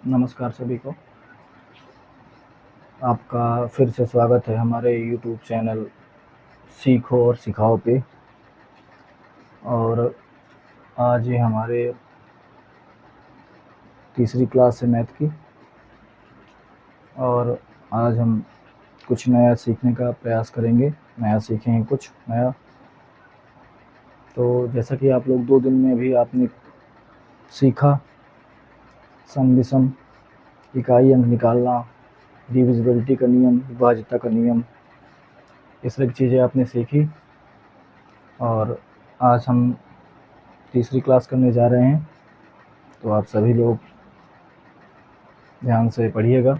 नमस्कार सभी को। आपका फिर से स्वागत है हमारे यूट्यूब चैनल सीखो और सिखाओ पे। और आज ये हमारे तीसरी क्लास है मैथ की, और आज हम कुछ नया सीखने का प्रयास करेंगे। नया सीखेंगे कुछ नया। तो जैसा कि आप लोग 2 दिन में भी आपने सीखा, सम विषम, इकाई अंक निकालना, डिविजिबिलिटी का नियम, विभाज्यता का नियम, इस तरह की चीज़ें आपने सीखी। और आज हम तीसरी क्लास करने जा रहे हैं, तो आप सभी लोग ध्यान से पढ़िएगा।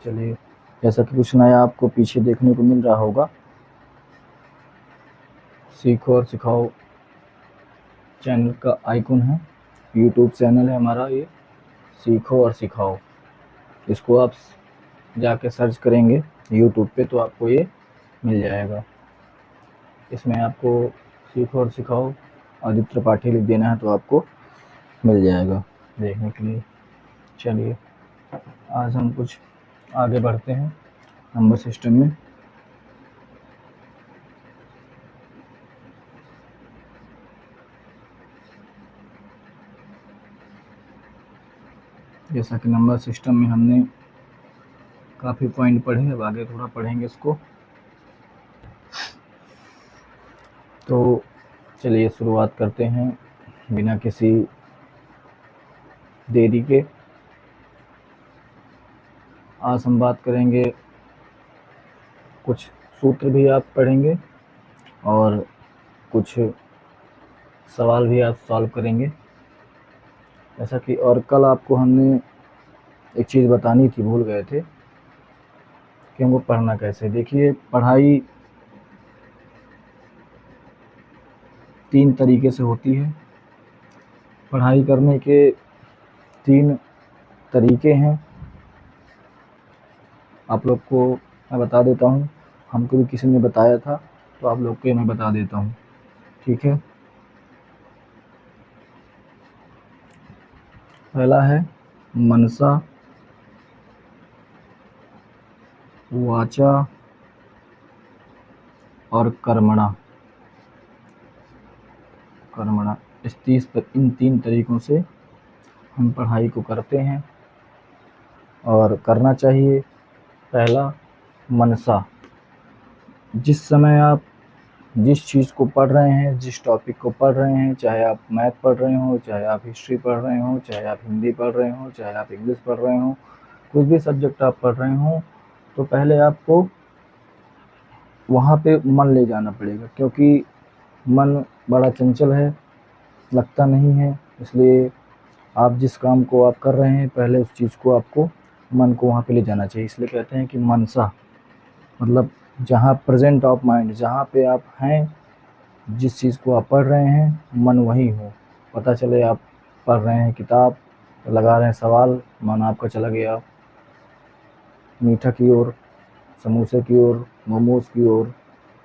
चलिए, जैसा कि कुछ नया आपको पीछे देखने को मिल रहा होगा, सीखो और सिखाओ चैनल का आइकन है, यूट्यूब चैनल है हमारा ये, सीखो और सिखाओ। इसको आप जाके सर्च करेंगे यूट्यूब पे तो आपको ये मिल जाएगा। इसमें आपको सीखो और सिखाओ आदित्य त्रिपाठी लिख देना है तो आपको मिल जाएगा देखने के लिए। चलिए, आज हम कुछ आगे बढ़ते हैं नंबर सिस्टम में। जैसा कि नंबर सिस्टम में हमने काफ़ी पॉइंट पढ़े, अब आगे थोड़ा पढ़ेंगे इसको। तो चलिए शुरुआत करते हैं बिना किसी देरी के। आज हम बात करेंगे, कुछ सूत्र भी आप पढ़ेंगे और कुछ सवाल भी आप सॉल्व करेंगे। जैसा कि और कल आपको हमने एक चीज़ बतानी थी, भूल गए थे कि हमको पढ़ना कैसे। देखिए, पढ़ाई 3 तरीके से होती है। पढ़ाई करने के 3 तरीके हैं। आप लोग को मैं बता देता हूँ, हमको भी किसी ने बताया था तो आप लोग को मैं बता देता हूँ, ठीक है। पहला है मनसा, वाचा और कर्मणा। इन 3 तरीकों से हम पढ़ाई को करते हैं और करना चाहिए। पहला, मनसा। जिस समय आप जिस चीज़ को पढ़ रहे हैं, जिस टॉपिक को पढ़ रहे हैं, चाहे आप मैथ पढ़ रहे हो, चाहे आप हिस्ट्री पढ़ रहे हो, चाहे आप हिंदी पढ़ रहे हो, चाहे आप इंग्लिश पढ़ रहे हो, कुछ भी सब्जेक्ट आप पढ़ रहे हो, तो पहले आपको वहाँ पे मन ले जाना पड़ेगा, क्योंकि मन बड़ा चंचल है, लगता नहीं है। इसलिए आप जिस काम को आप कर रहे हैं, पहले उस चीज़ को आपको मन को वहाँ पे ले जाना चाहिए। इसलिए कहते हैं कि मनसा मतलब जहाँ प्रेजेंट ऑफ माइंड, जहाँ पे आप हैं, जिस चीज़ को आप पढ़ रहे हैं, मन वहीं हो। पता चले आप पढ़ रहे हैं किताब, लगा रहे हैं सवाल, मन आपका चला गया मीठा की ओर, समोसे की ओर, मोमोज़ की ओर।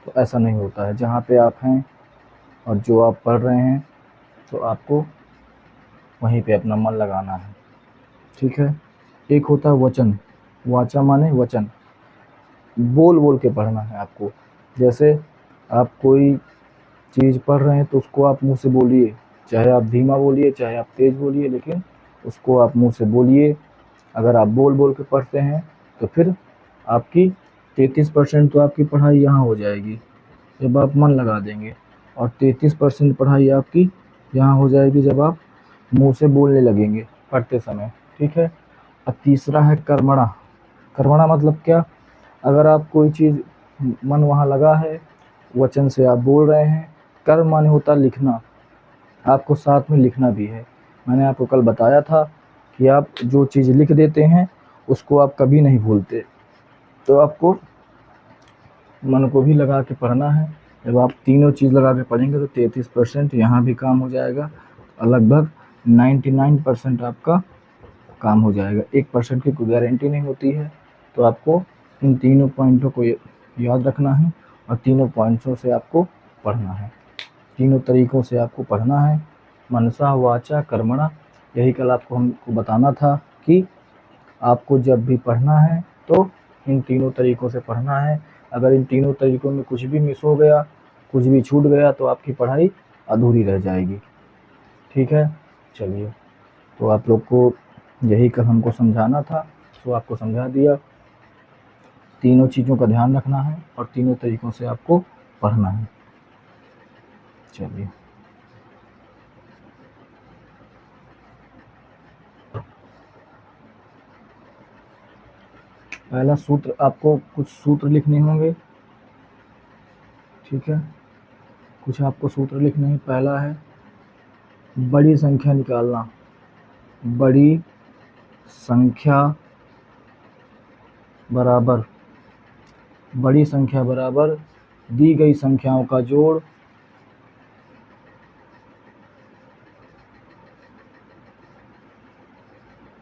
तो ऐसा नहीं होता है। जहाँ पे आप हैं और जो आप पढ़ रहे हैं, तो आपको वहीं पे अपना मन लगाना है, ठीक है। एक होता है वचन, वाचा माने वचन, बोल बोल के पढ़ना है आपको। जैसे आप कोई चीज़ पढ़ रहे हैं तो उसको आप मुंह से बोलिए, चाहे आप धीमा बोलिए, चाहे आप तेज़ बोलिए, लेकिन उसको आप मुंह से बोलिए। अगर आप बोल बोल के पढ़ते हैं तो फिर आपकी 33% तो आपकी पढ़ाई यहाँ हो जाएगी जब आप मन लगा देंगे, और 33% पढ़ाई आपकी यहाँ हो जाएगी जब आप मुंह से बोलने लगेंगे पढ़ते समय, ठीक है। अब तीसरा है कर्मणा। कर्मणा मतलब क्या? अगर आप कोई चीज़ मन वहाँ लगा है, वचन से आप बोल रहे हैं। कर्म माने होता लिखना, आपको साथ में लिखना भी है। मैंने आपको कल बताया था कि आप जो चीज़ लिख देते हैं उसको आप कभी नहीं भूलते, तो आपको मन को भी लगा के पढ़ना है। जब आप तीनों चीज़ लगा के पढ़ेंगे तो 33% यहाँ भी काम हो जाएगा और लगभग 99% आपका काम हो जाएगा। 1% की कोई गारंटी नहीं होती है। तो आपको इन तीनों पॉइंटों को याद रखना है और तीनों पॉइंट्सों से आपको पढ़ना है, तीनों तरीक़ों से आपको पढ़ना है। मनसा, वाचा, कर्मणा, यही कल आपको हमको बताना था। कि आपको जब भी पढ़ना है तो इन तीनों तरीक़ों से पढ़ना है। अगर इन तीनों तरीक़ों में कुछ भी मिस हो गया, कुछ भी छूट गया तो आपकी पढ़ाई अधूरी रह जाएगी। ठीक है, चलिए, तो आप लोग को यही कल हमको समझाना था, तो आपको समझा दिया। तीनों चीज़ों का ध्यान रखना है और तीनों तरीक़ों से आपको पढ़ना है। चलिए, पहला सूत्र, आपको कुछ सूत्र लिखने होंगे। ठीक है, कुछ आपको सूत्र लिखने हैं। पहला है बड़ी संख्या निकालना। बड़ी संख्या बराबर, बड़ी संख्या बराबर दी गई संख्याओं का जोड़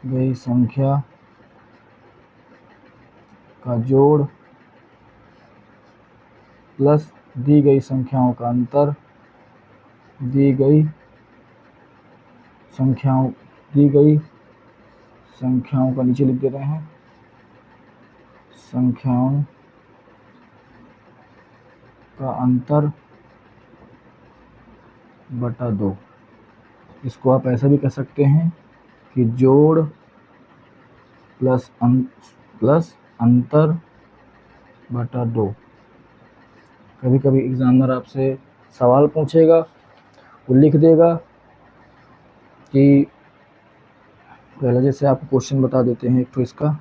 गई संख्या का जोड़ प्लस दी गई संख्याओं का अंतर, दी गई संख्याओं का नीचे लिख दे रहे हैं, संख्याओं का अंतर बटा 2। इसको आप ऐसा भी कह सकते हैं कि जोड़ प्लस अंतर बटा 2। कभी कभी एग्जामिनर आपसे सवाल पूछेगा, वो लिख देगा कि पहले जैसे आपको क्वेश्चन बता देते हैं एक तो इसका,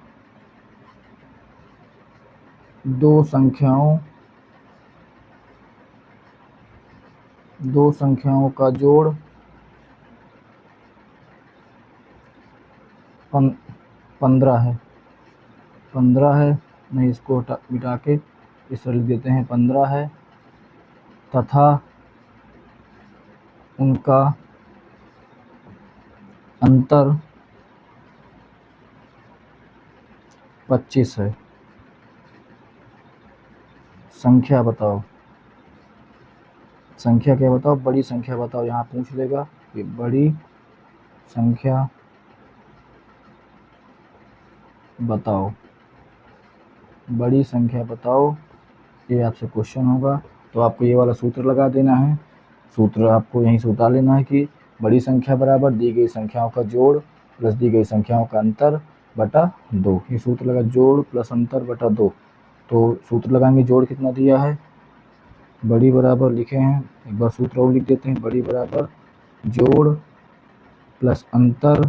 दो संख्याओं का जोड़ 15 है। 15 है, नहीं इसको मिटा के इस तरह लिख देते हैं, 15 है तथा उनका अंतर 25 है। संख्या बताओ, संख्या क्या बताओ, बड़ी संख्या बताओ। यहाँ पूछ लेगा कि बड़ी संख्या बताओ, बड़ी संख्या बताओ, ये आपसे क्वेश्चन होगा। तो आपको ये वाला सूत्र लगा देना है। सूत्र आपको यहीं से उतार लेना है कि बड़ी संख्या बराबर दी गई संख्याओं का जोड़ प्लस दी गई संख्याओं का अंतर बटा 2। ये सूत्र लगा, जोड़ प्लस अंतर बटा 2। तो सूत्र लगाएंगे, जोड़ कितना दिया है, बड़ी बराबर लिखे हैं, एक बार सूत्र और लिख देते हैं, बड़ी बराबर जोड़ प्लस अंतर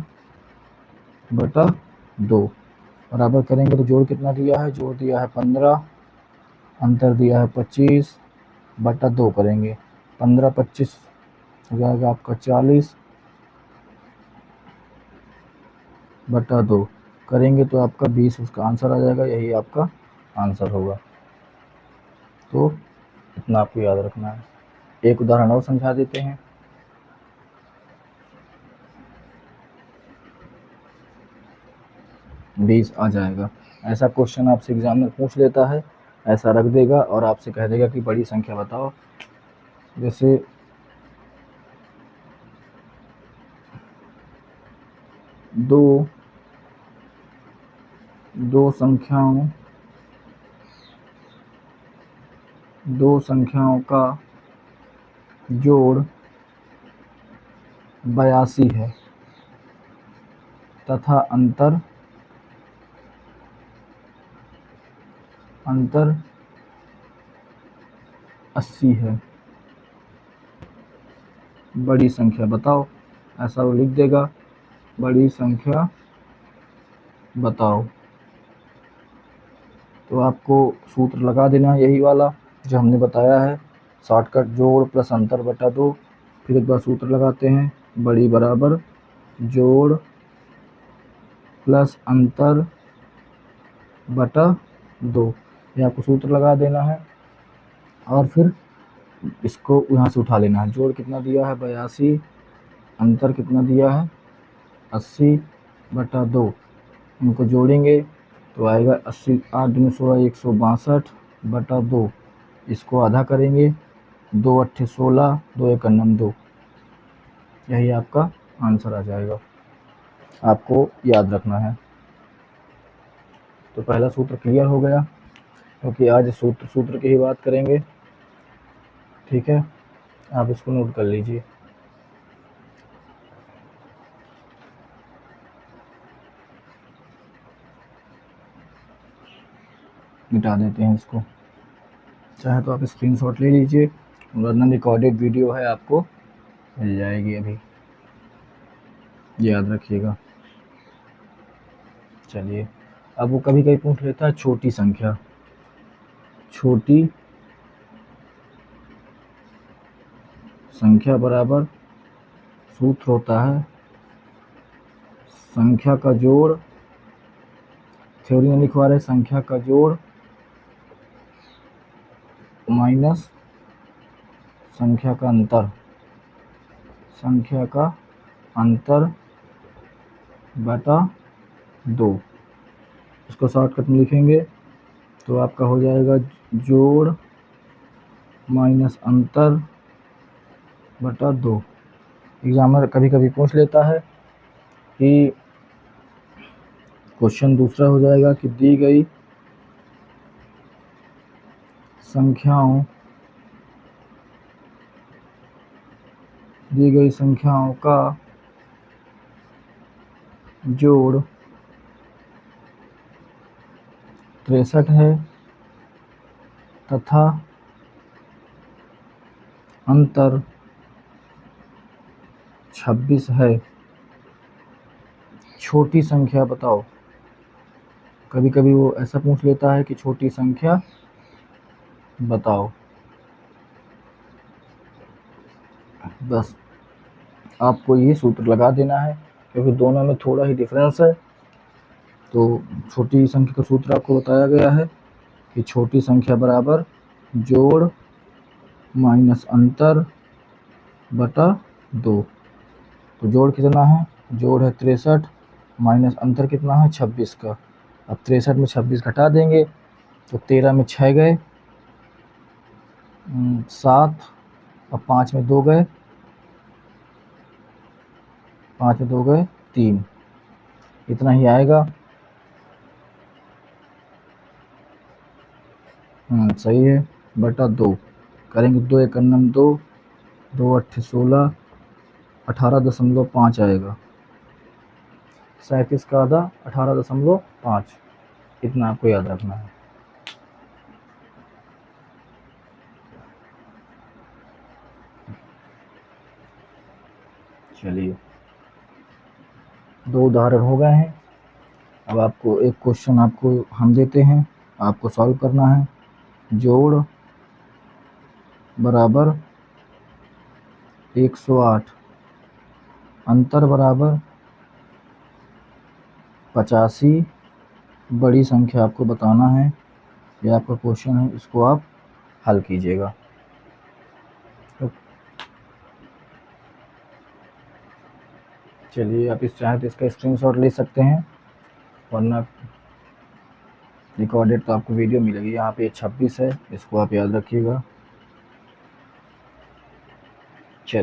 बटा 2। बराबर करेंगे तो जोड़ कितना दिया है, जोड़ दिया है 15, अंतर दिया है 25 बटा 2 करेंगे। 15 25 हो जाएगा आपका 40 बटा 2 करेंगे तो आपका 20 उसका आंसर आ जाएगा। यही आपका आंसर होगा। तो इतना आपको याद रखना है। एक उदाहरण और समझा देते हैं। बीस आ जाएगा। ऐसा क्वेश्चन आपसे एग्जाम में पूछ लेता है, ऐसा रख देगा और आपसे कह देगा कि बड़ी संख्या बताओ। जैसे दो संख्याओं का जोड़ 82 है तथा अंतर 80 है। बड़ी संख्या बताओ, ऐसा वो लिख देगा, बड़ी संख्या बताओ। तो आपको सूत्र लगा देना है यही वाला जो हमने बताया है, शॉर्टकट जोड़ प्लस अंतर बटा 2। फिर एक बार सूत्र लगाते हैं, बड़ी बराबर जोड़ प्लस अंतर बटा 2। ये आपको सूत्र लगा देना है और फिर इसको यहाँ से उठा लेना है। जोड़ कितना दिया है 82, अंतर कितना दिया है 80 बटा 2। इनको जोड़ेंगे तो आएगा 80, 8 दूनी 16, 162 बटा 2। इसको आधा करेंगे, 2 अट्ठे 16, 2 एक 2। यही आपका आंसर आ जाएगा। आपको याद रखना है। तो पहला सूत्र क्लियर हो गया, क्योंकि आज सूत्र की ही बात करेंगे। ठीक है, आप इसको नोट कर लीजिए। मिटा देते हैं इसको, चाहे तो आप स्क्रीनशॉट ले लीजिए, वरना रिकॉर्डेड वीडियो है, आपको मिल जाएगी अभी, याद रखिएगा। चलिए, अब वो कभी कभी पूछ लेता है छोटी संख्या। छोटी संख्या बराबर सूत्र होता है संख्या का जोड़, थ्योरी में लिखवा रहे संख्या का जोड़ माइनस संख्या का अंतर, संख्या का अंतर बटा 2। इसको शॉर्टकट में लिखेंगे तो आपका हो जाएगा जोड़ माइनस अंतर बटा 2। एग्जामिनर कभी कभी पूछ लेता है कि क्वेश्चन दूसरा हो जाएगा कि दी गई संख्याओं का जोड़ 63 है तथा अंतर 26 है, छोटी संख्या बताओ। कभी कभी वो ऐसा पूछ लेता है कि छोटी संख्या बताओ। बस आपको ये सूत्र लगा देना है, क्योंकि दोनों में थोड़ा ही डिफरेंस है। तो छोटी संख्या का सूत्र आपको बताया गया है कि छोटी संख्या बराबर जोड़ माइनस अंतर बटा 2। तो जोड़ कितना है, जोड़ है 63, माइनस अंतर कितना है 26 का। अब 63 में 26 घटा देंगे तो 13 में 6 गए 7, अब 5 में 2 गए 3, इतना ही आएगा। सही है, बटा 2 करेंगे, 2 एक 2, 2 8 16, 18.5 आएगा। 37 का आधा 18.5, इतना आपको याद रखना है। चलिए, 2 उदाहरण हो गए हैं। अब आपको एक क्वेश्चन आपको हम देते हैं, आपको सॉल्व करना है। जोड़ बराबर 108, अंतर बराबर 85, बड़ी संख्या आपको बताना है। यह आपका क्वेश्चन है, इसको आप हल कीजिएगा। चलिए, आप इस चाहे तो इसका स्क्रीनशॉट ले सकते हैं, वरना रिकॉर्डेड तो आपको वीडियो मिलेगी। यहाँ पे 26 है, इसको आप याद रखिएगा।